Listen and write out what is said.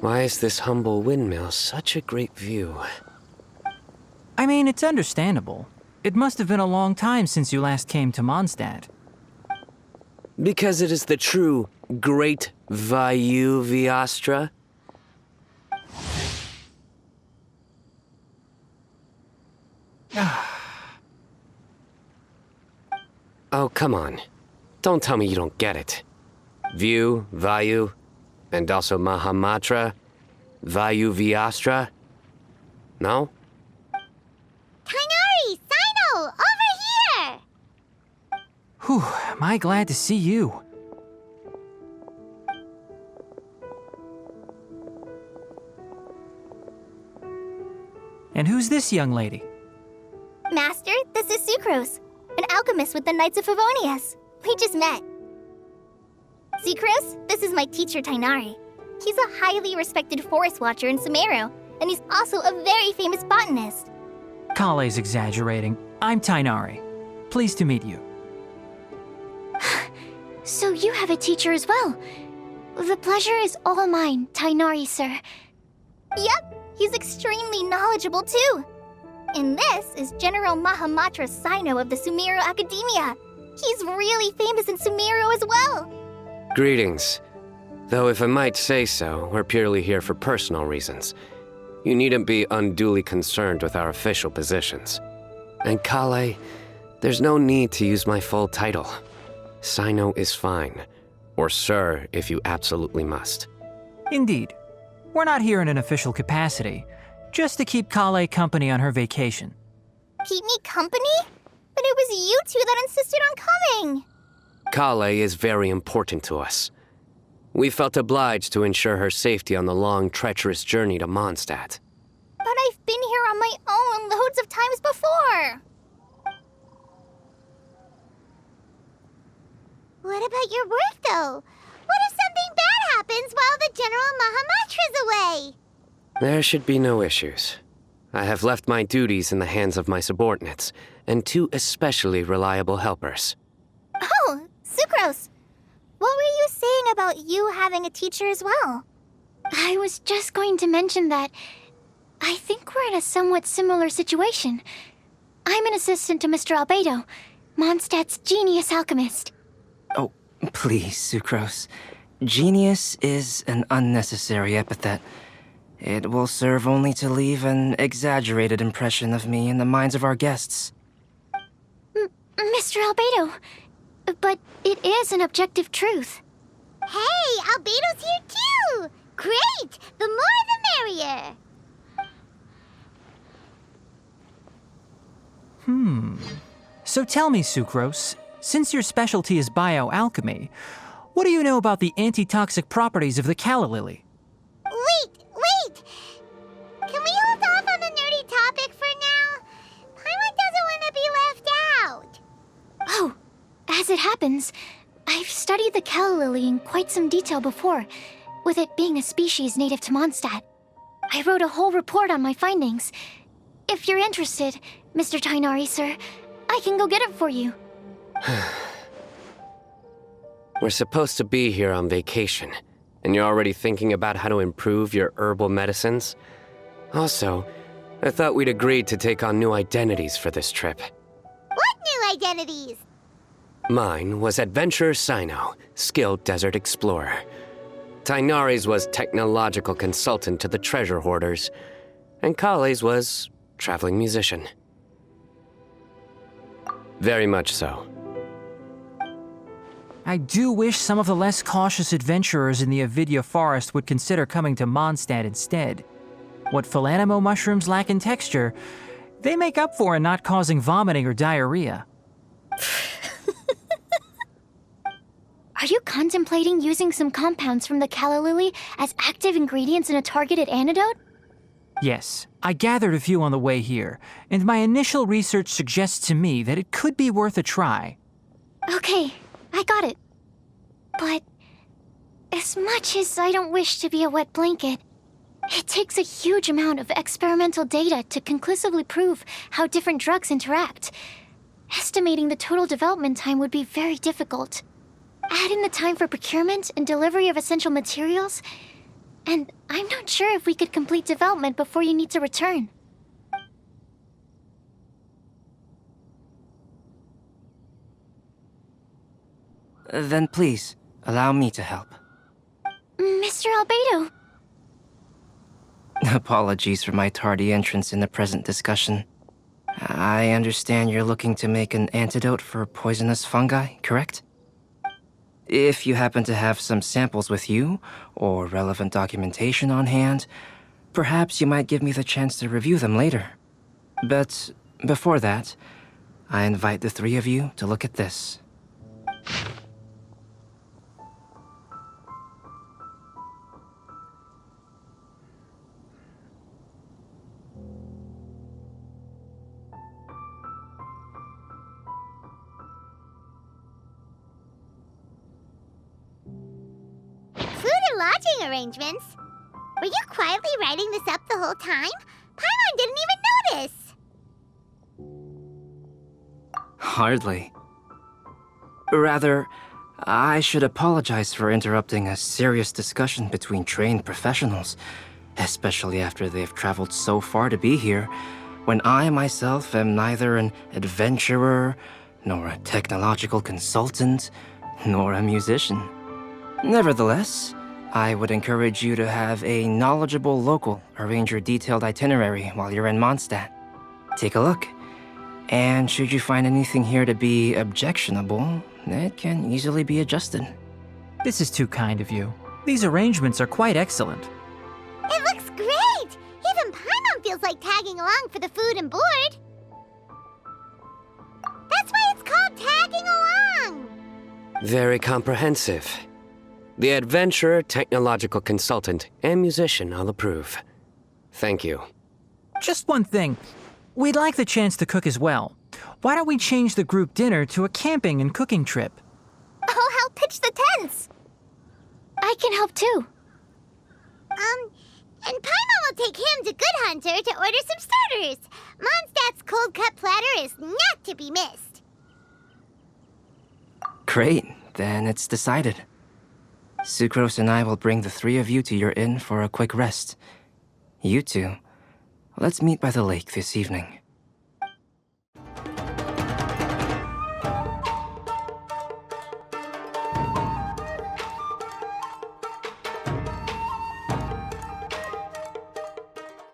Why is this humble windmill such a great view? I mean, it's understandable. It must have been a long time since you last came to Mondstadt. Because it is the true Great Vayu Viastra? Oh, come on. Don't tell me you don't get it. View, Vayu, and also Mahamatra, Vayu Viastra? No? Tighnari! Cyno! Over here! Whew, am I glad to see you. And who's this young lady? Master, this is Sucrose, an alchemist with the Knights of Favonius. We just met. Sucrose, this is my teacher Tighnari. He's a highly respected forest watcher in Sumeru, and he's also a very famous botanist. Kale's exaggerating. I'm Tighnari. Pleased to meet you. So you have a teacher as well. The pleasure is all mine, Tighnari, sir. Yep, he's extremely knowledgeable too. And this is General Mahamatra Cyno of the Sumeru Academia. He's really famous in Sumeru as well. Greetings. Though if I might say so, we're purely here for personal reasons. You needn't be unduly concerned with our official positions. And Kale, there's no need to use my full title. Cyno is fine. Or sir, if you absolutely must. Indeed. We're not here in an official capacity, just to keep Kale company on her vacation. Keep me company? But it was you two that insisted on coming. Kale is very important to us. We felt obliged to ensure her safety on the long, treacherous journey to Mondstadt. But I've been here on my own loads of times before. What about your work, though? What if something bad happens while the General Mahamatra's away? There should be no issues. I have left my duties in the hands of my subordinates, and two especially reliable helpers. Oh, Sucrose. What were you saying about you having a teacher as well? I was just going to mention that I think we're in a somewhat similar situation. I'm an assistant to Mr. Albedo, Mondstadt's genius alchemist. Oh, please, Sucrose. Genius is an unnecessary epithet. It will serve only to leave an exaggerated impression of me in the minds of our guests. Mr. Albedo, but it is an objective truth. Hey, Albedo's here too! Great! The more the merrier! So tell me, Sucrose, since your specialty is bioalchemy, what do you know about the antitoxic properties of the calla lily? Wait! Can we hold off on the nerdy topic for now? Paimon doesn't want to be left out. Oh, as it happens, I've studied the calla lily in quite some detail before, with it being a species native to Mondstadt. I wrote a whole report on my findings. If you're interested, Mr. Tighnari, sir, I can go get it for you. We're supposed to be here on vacation, and you're already thinking about how to improve your herbal medicines? Also, I thought we'd agreed to take on new identities for this trip. What new identities? Mine was Adventurer Cyno, skilled desert explorer. Tighnari's was technological consultant to the treasure hoarders, and Kale's was traveling musician. Very much so. I do wish some of the less cautious adventurers in the Avidya forest would consider coming to Mondstadt instead. What Philanimo mushrooms lack in texture, they make up for in not causing vomiting or diarrhea. Are you contemplating using some compounds from the calla lily as active ingredients in a targeted antidote? Yes, I gathered a few on the way here, and my initial research suggests to me that it could be worth a try. Okay, I got it. But as much as I don't wish to be a wet blanket, it takes a huge amount of experimental data to conclusively prove how different drugs interact. Estimating the total development time would be very difficult. Add in the time for procurement and delivery of essential materials, And I'm not sure if we could complete development before you need to return. Then please, allow me to help. Mr. Albedo. Apologies for my tardy entrance in the present discussion. I understand you're looking to make an antidote for poisonous fungi, correct? If you happen to have some samples with you, or relevant documentation on hand, perhaps you might give me the chance to review them later. But before that, I invite the three of you to look at this. Food and lodging arrangements? Were you quietly writing this up the whole time? Paimon didn't even notice! Hardly. Rather, I should apologize for interrupting a serious discussion between trained professionals, especially after they've traveled so far to be here, when I myself am neither an adventurer, nor a technological consultant, nor a musician. Nevertheless, I would encourage you to have a knowledgeable local arrange your detailed itinerary while you're in Mondstadt. Take a look, and should you find anything here to be objectionable, it can easily be adjusted. This is too kind of you. These arrangements are quite excellent. It looks great! Even Paimon feels like tagging along for the food and board. That's why it's called tagging along! Very comprehensive. The adventurer, technological consultant, and musician all approve. Thank you. Just one thing. We'd like the chance to cook as well. Why don't we change the group dinner to a camping and cooking trip? I'll help pitch the tents! I can help too. And Paimon will take him to Good Hunter to order some starters. Mondstadt's cold cut platter is not to be missed. Great, then it's decided. Sucrose and I will bring the three of you to your inn for a quick rest. You two, let's meet by the lake this evening.